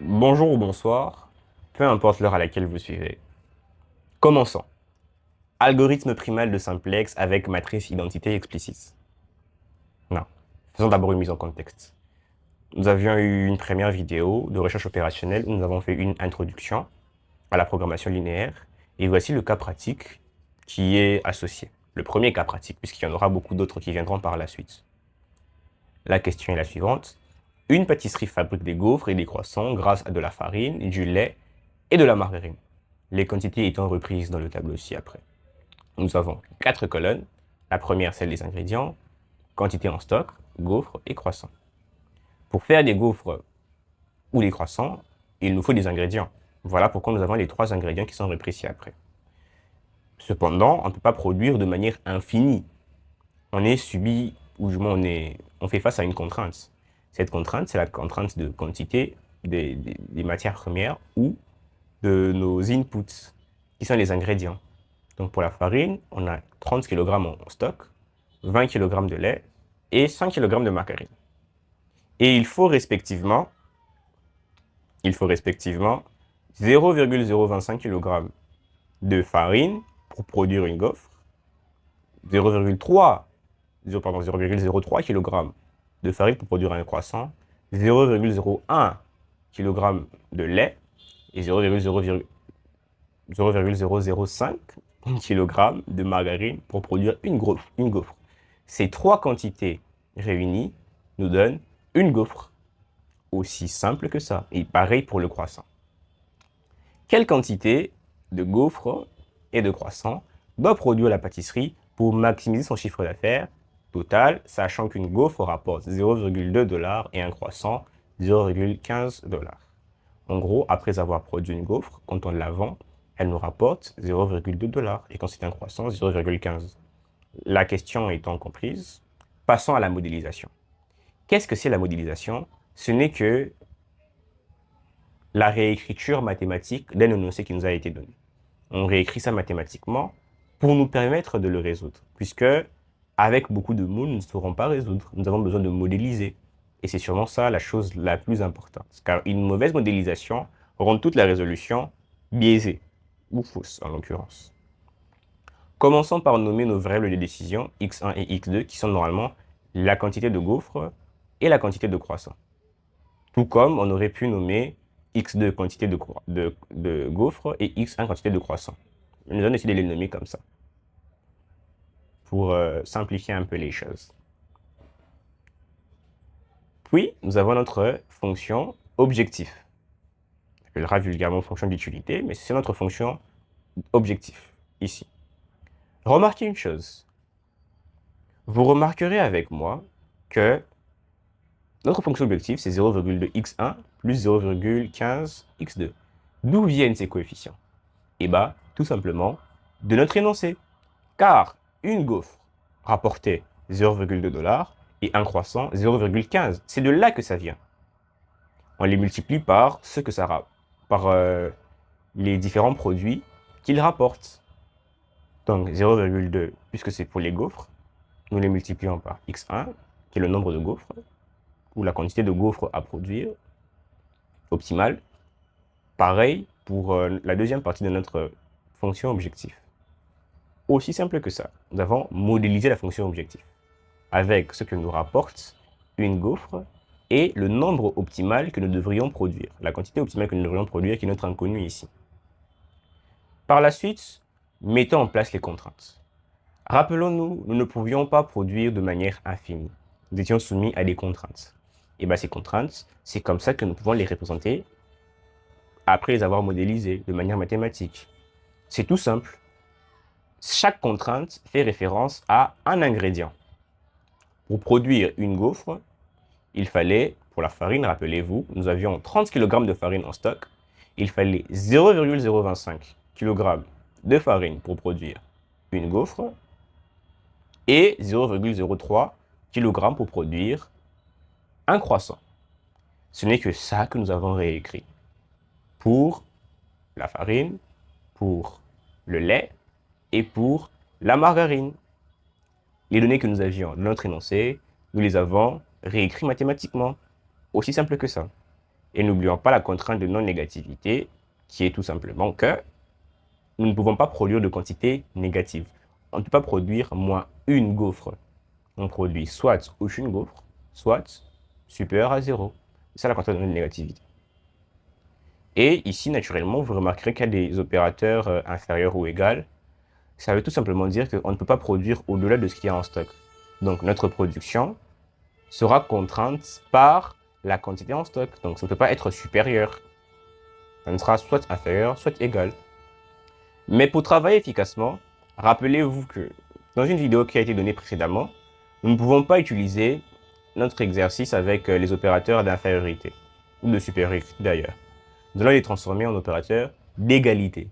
Bonjour ou bonsoir, peu importe l'heure à laquelle vous suivez. Commençons. Algorithme primal de simplex avec matrice identité explicite. Non. Faisons d'abord une mise en contexte. Nous avions eu une première vidéo de recherche opérationnelle où nous avons fait une introduction à la programmation linéaire. Et voici le cas pratique qui est associé. Le premier cas pratique, puisqu'il y en aura beaucoup d'autres qui viendront par la suite. La question est la suivante. Une pâtisserie fabrique des gaufres et des croissants grâce à de la farine, du lait et de la margarine. Les quantités étant reprises dans le tableau ci-après. Nous avons 4 colonnes. La première, celle des ingrédients, quantité en stock, gaufres et croissants. Pour faire des gaufres ou des croissants, il nous faut des ingrédients. Voilà pourquoi nous avons les 3 ingrédients qui sont repris ci-après. Cependant, on ne peut pas produire de manière infinie. On est subi, ou du moins on fait face à une contrainte. Cette contrainte, c'est la contrainte de quantité des matières premières ou de nos inputs, qui sont les ingrédients. Donc pour la farine, on a 30 kg en stock, 20 kg de lait et 100 kg de margarine. Et il faut respectivement 0,025 kg de farine pour produire une gaufre, 0,3 0,03 kg de farine pour produire un croissant, 0,01 kg de lait et 0,005 kg de margarine pour produire une gaufre. Ces 3 quantités réunies nous donnent une gaufre. Aussi simple que ça. Et pareil pour le croissant. Quelle quantité de gaufres et de croissants doit produire la pâtisserie pour maximiser son chiffre d'affaires total, sachant qu'une gaufre rapporte 0,2 $ et un croissant 0,15 $. En gros, après avoir produit une gaufre, quand on la vend, elle nous rapporte 0,2 $. Et quand c'est un croissant, 0,15. La question étant comprise, passons à la modélisation. Qu'est-ce que c'est la modélisation? Ce n'est que la réécriture mathématique d'un énoncé qui nous a été donné. On réécrit ça mathématiquement pour nous permettre de le résoudre, puisque avec beaucoup de mots, nous ne saurons pas résoudre. Nous avons besoin de modéliser. Et c'est sûrement ça la chose la plus importante. Car une mauvaise modélisation rend toute la résolution biaisée, ou fausse en l'occurrence. Commençons par nommer nos variables de décision, x1 et x2, qui sont normalement la quantité de gaufres et la quantité de croissants. Tout comme on aurait pu nommer x2 quantité de gaufres et x1 quantité de croissants. Nous allons décidé de les nommer comme ça, pour simplifier un peu les choses. Puis, nous avons notre fonction objectif. On appellera vulgairement fonction d'utilité, mais c'est notre fonction objectif, ici. Remarquez une chose. Vous remarquerez avec moi que notre fonction objective, c'est 0,2 x1 plus 0,15 x2. D'où viennent ces coefficients? Eh bien, tout simplement, de notre énoncé. Car une gaufre rapportait 0,2 $ et un croissant 0,15. C'est de là que ça vient. On les multiplie par ce que ça par les différents produits qu'ils rapportent. Donc 0,2, puisque c'est pour les gaufres, nous les multiplions par x1, qui est le nombre de gaufres, ou la quantité de gaufres à produire, optimale. Pareil pour la deuxième partie de notre fonction objectif. Aussi simple que ça, nous avons modélisé la fonction objectif avec ce que nous rapporte une gaufre et le nombre optimal que nous devrions produire, la quantité optimale que nous devrions produire qui est notre inconnu ici. Par la suite, mettons en place les contraintes. Rappelons-nous, nous ne pouvions pas produire de manière infinie. Nous étions soumis à des contraintes. Et bien ces contraintes, c'est comme ça que nous pouvons les représenter après les avoir modélisées de manière mathématique. C'est tout simple. Chaque contrainte fait référence à un ingrédient. Pour produire une gaufre, il fallait, pour la farine, rappelez-vous, nous avions 30 kg de farine en stock. Il fallait 0,025 kg de farine pour produire une gaufre et 0,03 kg pour produire un croissant. Ce n'est que ça que nous avons réécrit pour la farine, pour le lait et pour la margarine. Les données que nous avions dans notre énoncé, nous les avons réécrites mathématiquement. Aussi simple que ça. Et n'oublions pas la contrainte de non-négativité, qui est tout simplement que nous ne pouvons pas produire de quantité négative. On ne peut pas produire moins une gaufre. On produit soit aucune gaufre, soit supérieure à 0. C'est ça la contrainte de non-négativité. Et ici, naturellement, vous remarquerez qu'il y a des opérateurs inférieurs ou égaux. Ça veut tout simplement dire qu'on ne peut pas produire au-delà de ce qu'il y a en stock. Donc, notre production sera contrainte par la quantité en stock. Donc, ça ne peut pas être supérieur. Ça ne sera soit inférieur, soit égal. Mais pour travailler efficacement, rappelez-vous que dans une vidéo qui a été donnée précédemment, nous ne pouvons pas utiliser notre exercice avec les opérateurs d'infériorité, ou de supériorité d'ailleurs. Nous allons les transformer en opérateurs d'égalité.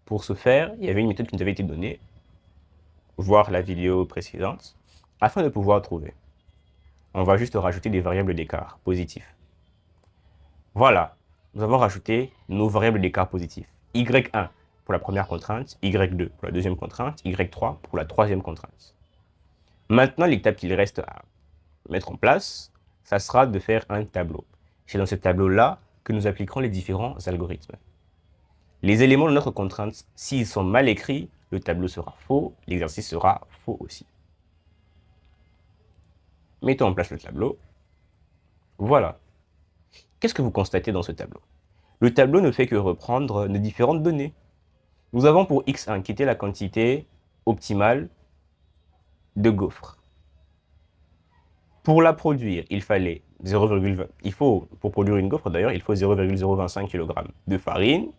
Pour ce faire, il y avait une méthode qui nous avait été donnée, voir la vidéo précédente, afin de pouvoir trouver. On va juste rajouter des variables d'écart positifs. Voilà, nous avons rajouté nos variables d'écart positifs. Y1 pour la première contrainte, Y2 pour la deuxième contrainte, Y3 pour la troisième contrainte. Maintenant, l'étape qu'il reste à mettre en place, ça sera de faire un tableau. C'est dans ce tableau-là que nous appliquerons les différents algorithmes. Les éléments de notre contrainte, s'ils sont mal écrits, le tableau sera faux, l'exercice sera faux aussi. Mettons en place le tableau. Voilà. Qu'est-ce que vous constatez dans ce tableau? Le tableau ne fait que reprendre nos différentes données. Nous avons pour x1 qui était la quantité optimale de gaufres. Pour la produire, il fallait 0,20. Pour produire une gaufre d'ailleurs, il faut 0,025 kg de farine,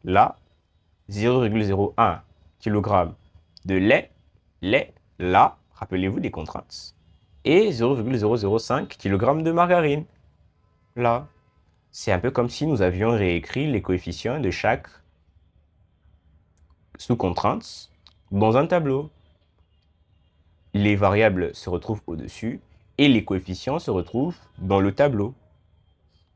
là, 0,01 kg de lait, là, rappelez-vous des contraintes, et 0,005 kg de margarine, là. C'est un peu comme si nous avions réécrit les coefficients de chaque sous-contrainte dans un tableau. Les variables se retrouvent au-dessus et les coefficients se retrouvent dans le tableau.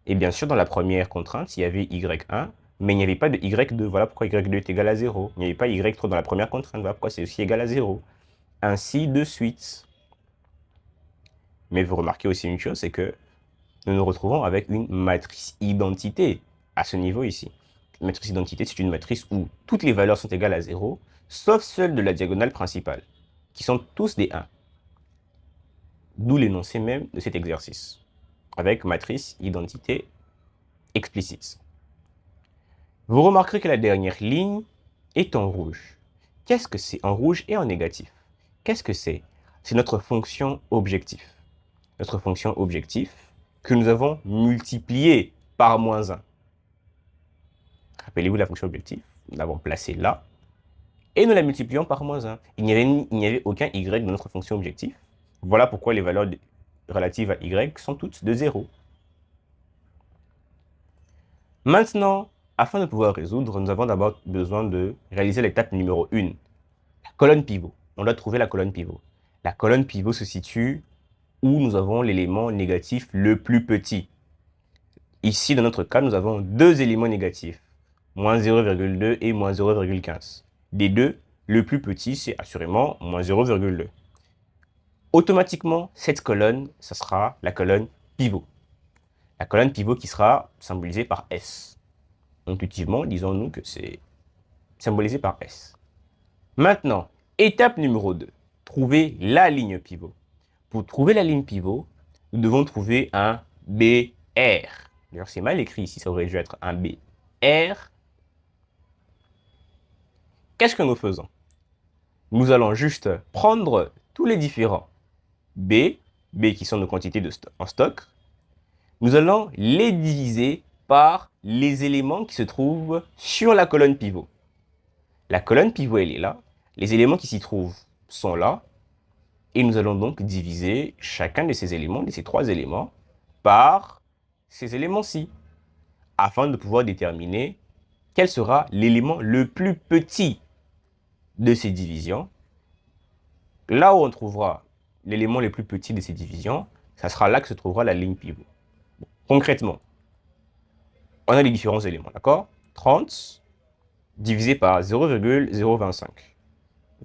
Et bien sûr, dans la première contrainte, il y avait y1, mais il n'y avait pas de y2. Voilà pourquoi y2 est égal à 0. Il n'y avait pas y3 dans la première contrainte. Voilà pourquoi c'est aussi égal à 0. Ainsi de suite. Mais vous remarquez aussi une chose, c'est que nous nous retrouvons avec une matrice identité à ce niveau ici. La matrice identité, c'est une matrice où toutes les valeurs sont égales à 0, sauf celle de la diagonale principale, qui sont tous des 1. D'où l'énoncé même de cet exercice, avec matrice identité explicite. Vous remarquerez que la dernière ligne est en rouge. Qu'est-ce que c'est en rouge et en négatif? Qu'est-ce que c'est? C'est notre fonction objectif. Notre fonction objectif que nous avons multipliée par moins 1. Rappelez-vous la fonction objectif, nous l'avons placée là, et nous la multiplions par moins 1. Il n'y avait aucun y dans notre fonction objectif. Voilà pourquoi les valeurs relatives à y sont toutes de 0. Maintenant, afin de pouvoir résoudre, nous avons d'abord besoin de réaliser l'étape numéro 1, la colonne pivot. On doit trouver la colonne pivot. La colonne pivot se situe où nous avons l'élément négatif le plus petit. Ici, dans notre cas, nous avons deux éléments négatifs, moins 0,2 et moins 0,15. Des deux, le plus petit, c'est assurément moins 0,2. Automatiquement, cette colonne, ça sera la colonne pivot. La colonne pivot qui sera symbolisée par S. Intuitivement, disons-nous que c'est symbolisé par S. Maintenant, étape numéro 2, trouver la ligne pivot. Pour trouver la ligne pivot, nous devons trouver un BR. D'ailleurs, c'est mal écrit ici, ça aurait dû être un BR. Qu'est-ce que nous faisons? Nous allons juste prendre tous les différents B qui sont nos quantités en stock. Nous allons les diviser par les éléments qui se trouvent sur la colonne pivot. La colonne pivot, elle est là. Les éléments qui s'y trouvent sont là. Et nous allons donc diviser chacun de ces éléments, de ces trois éléments, par ces éléments-ci, afin de pouvoir déterminer quel sera l'élément le plus petit de ces divisions. Là où on trouvera l'élément le plus petit de ces divisions, ça sera là que se trouvera la ligne pivot. Concrètement, on a les différents éléments, d'accord? 30 divisé par 0,025.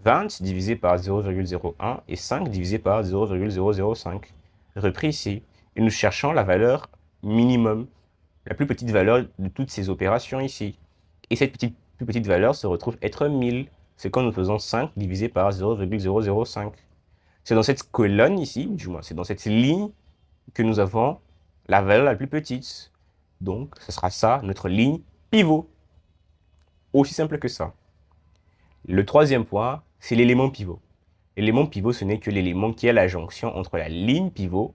20 divisé par 0,01 et 5 divisé par 0,005. Repris ici. Et nous cherchons la valeur minimum, la plus petite valeur de toutes ces opérations ici. Et cette plus petite valeur se retrouve être 1000. C'est quand nous faisons 5 divisé par 0,005. C'est dans cette colonne ici, du moins, c'est dans cette ligne que nous avons la valeur la plus petite. Donc, ce sera ça, notre ligne pivot. Aussi simple que ça. Le troisième point, c'est l'élément pivot. L'élément pivot, ce n'est que l'élément qui est à la jonction entre la ligne pivot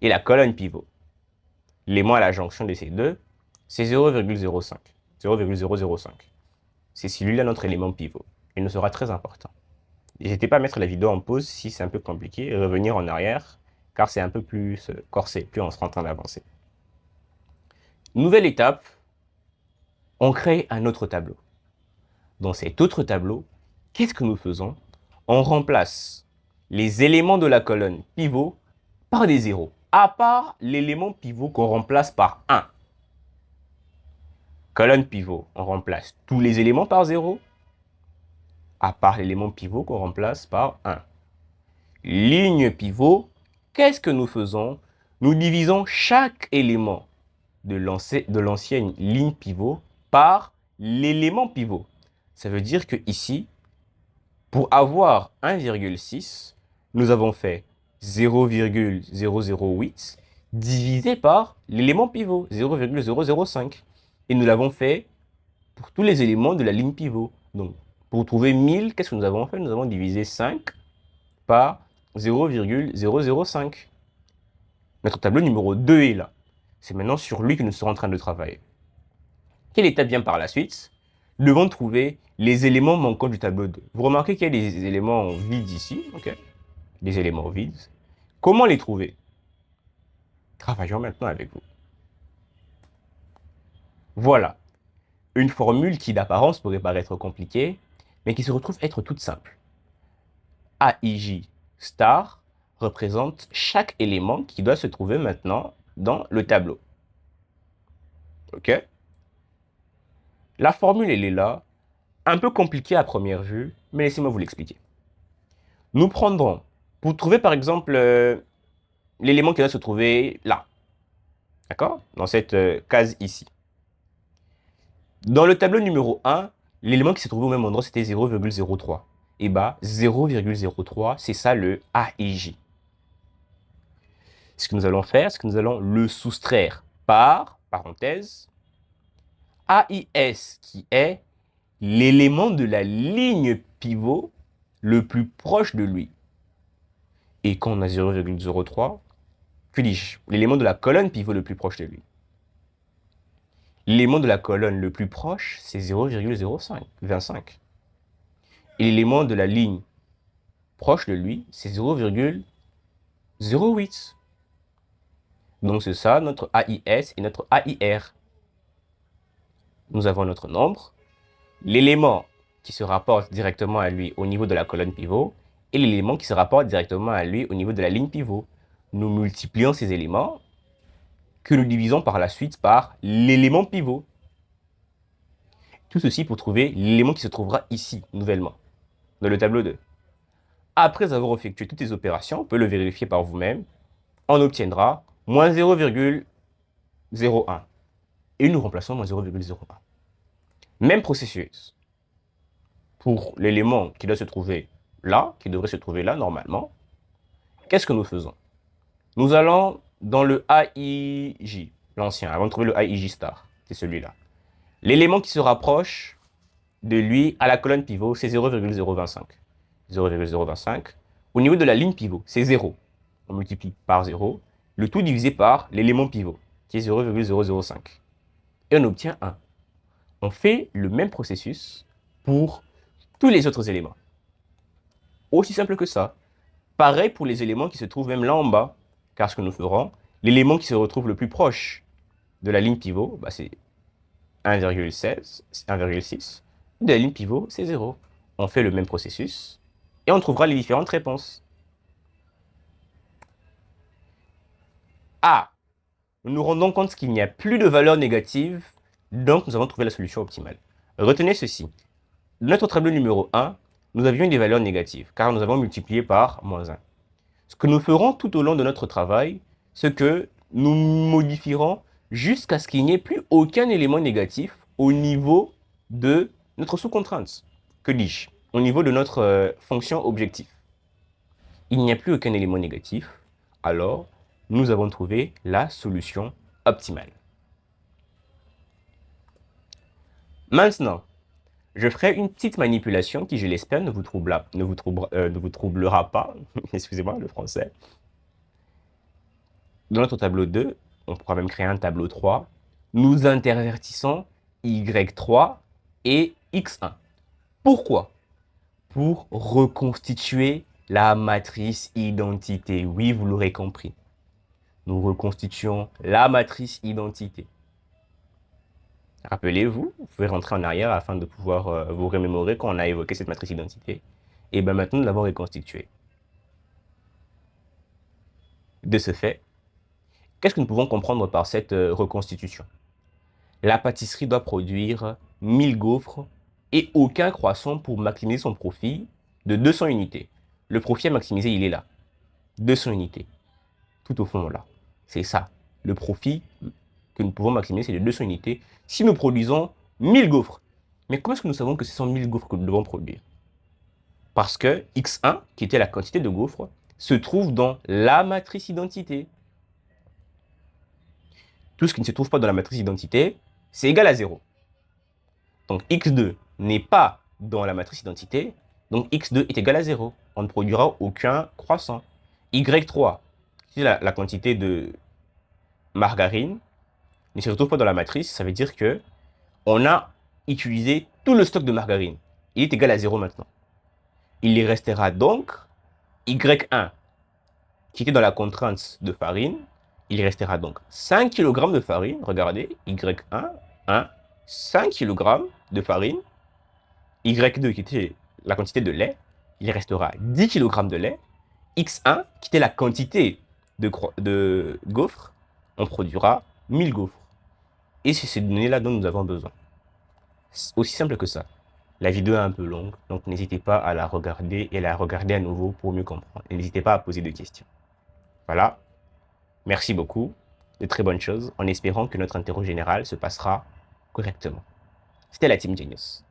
et la colonne pivot. L'élément à la jonction de ces deux, c'est 0,05. 0,005. C'est celui-là notre élément pivot. Il nous sera très important. N'hésitez pas à mettre la vidéo en pause si c'est un peu compliqué et revenir en arrière, car c'est un peu plus corsé, plus on sera en train d'avancer. Nouvelle étape, on crée un autre tableau. Dans cet autre tableau, qu'est-ce que nous faisons? On remplace les éléments de la colonne pivot par des zéros, à part l'élément pivot qu'on remplace par 1. Colonne pivot, on remplace tous les éléments par 0, à part l'élément pivot qu'on remplace par 1. Ligne pivot, qu'est-ce que nous faisons? Nous divisons chaque élément de l'ancienne ligne pivot par l'élément pivot. Ça veut dire que ici, pour avoir 1,6, nous avons fait 0,008 divisé par l'élément pivot, 0,005. Et nous l'avons fait pour tous les éléments de la ligne pivot. Donc, pour trouver 1000, qu'est-ce que nous avons fait? Nous avons divisé 5 par 0,005. Notre tableau numéro 2 est là. C'est maintenant sur lui que nous serons en train de travailler. Quelle étape vient par la suite? Nous devons trouver les éléments manquants du tableau 2. Vous remarquez qu'il y a des éléments vides ici, ok? Des éléments vides. Comment les trouver? Travaillons maintenant avec vous. Voilà, une formule qui d'apparence pourrait paraître compliquée, mais qui se retrouve être toute simple. AIJ star représente chaque élément qui doit se trouver maintenant dans le tableau. Ok? La formule, elle est là, un peu compliquée à première vue, mais laissez-moi vous l'expliquer. Nous prendrons, pour trouver par exemple l'élément qui doit se trouver là, d'accord? Dans cette case ici. Dans le tableau numéro 1, l'élément qui s'est trouvé au même endroit, c'était 0,03. Et bah, 0,03, c'est ça le AIJ. Ce que nous allons faire, c'est que nous allons le soustraire par, parenthèse, AIS, qui est l'élément de la ligne pivot le plus proche de lui. Et quand on a 0,03, que dis-je? L'élément de la colonne pivot le plus proche de lui. L'élément de la colonne le plus proche, c'est 0,25. Et l'élément de la ligne proche de lui, c'est 0,08. Donc c'est ça notre AIS et notre AIR. Nous avons notre nombre, l'élément qui se rapporte directement à lui au niveau de la colonne pivot et l'élément qui se rapporte directement à lui au niveau de la ligne pivot. Nous multiplions ces éléments que nous divisons par la suite par l'élément pivot. Tout ceci pour trouver l'élément qui se trouvera ici, nouvellement, dans le tableau 2. Après avoir effectué toutes les opérations, vous pouvez le vérifier par vous-même, on obtiendra moins 0,01. Et nous remplaçons moins 0,01. Même processus. Pour l'élément qui doit se trouver là, qui devrait se trouver là normalement, qu'est-ce que nous faisons? Nous allons dans le AIJ, l'ancien, avant de trouver le AIJ star, c'est celui-là. L'élément qui se rapproche de lui à la colonne pivot, c'est 0,025. 0,025. Au niveau de la ligne pivot, c'est 0. On multiplie par 0, le tout divisé par l'élément pivot, qui est 0,005. Et on obtient 1. On fait le même processus pour tous les autres éléments. Aussi simple que ça. Pareil pour les éléments qui se trouvent même là en bas, car ce que nous ferons, l'élément qui se retrouve le plus proche de la ligne pivot, bah c'est 1,16, 1,6. De la ligne pivot, c'est 0. On fait le même processus et on trouvera les différentes réponses. A. Nous nous rendons compte qu'il n'y a plus de valeur négative, donc nous avons trouvé la solution optimale. Retenez ceci. Dans notre tableau numéro 1, nous avions des valeurs négatives, car nous avons multiplié par moins 1. Ce que nous ferons tout au long de notre travail, c'est que nous modifierons jusqu'à ce qu'il n'y ait plus aucun élément négatif au niveau de notre sous-contrainte. Que dis-je? Au niveau de notre fonction objectif. Il n'y a plus aucun élément négatif, alors nous avons trouvé la solution optimale. Maintenant, je ferai une petite manipulation qui, je l'espère, ne vous troublera pas. Excusez-moi, le français. Dans notre tableau 2, on pourra même créer un tableau 3. Nous intervertissons Y3 et X1. Pourquoi? Pour reconstituer la matrice identité. Oui, vous l'aurez compris. Nous reconstituons la matrice identité. Rappelez-vous, vous pouvez rentrer en arrière afin de pouvoir vous remémorer quand on a évoqué cette matrice identité. Et bien maintenant, nous l'avons reconstituée. De ce fait, qu'est-ce que nous pouvons comprendre par cette reconstitution? La pâtisserie doit produire 1000 gaufres et aucun croissant pour maximiser son profit de 200 unités. Le profit à maximiser, il est là. 200 unités. Tout au fond là. C'est ça. Le profit que nous pouvons maximiser, c'est de 200 unités si nous produisons 1000 gaufres. Mais comment est-ce que nous savons que ce sont 1000 gaufres que nous devons produire? Parce que X1, qui était la quantité de gaufres, se trouve dans la matrice identité. Tout ce qui ne se trouve pas dans la matrice identité, c'est égal à 0. Donc X2 n'est pas dans la matrice identité, donc X2 est égal à 0. On ne produira aucun croissant. Y3, qui est la quantité de margarine, ne se retrouve pas dans la matrice, ça veut dire que on a utilisé tout le stock de margarine. Il est égal à 0 maintenant. Il y restera donc Y1, qui était dans la contrainte de farine. Il restera donc 5 kg de farine. Regardez, Y1, 5 kg de farine. Y2, qui était la quantité de lait. Il restera 10 kg de lait. X1, qui était la quantité de gaufres. On produira 1000 gaufres. Et c'est ces données-là dont nous avons besoin. C'est aussi simple que ça. La vidéo est un peu longue, donc n'hésitez pas à la regarder et la regarder à nouveau pour mieux comprendre. Et n'hésitez pas à poser des questions. Voilà. Merci beaucoup. De très bonnes choses, en espérant que notre interro général se passera correctement. C'était la Team Genius.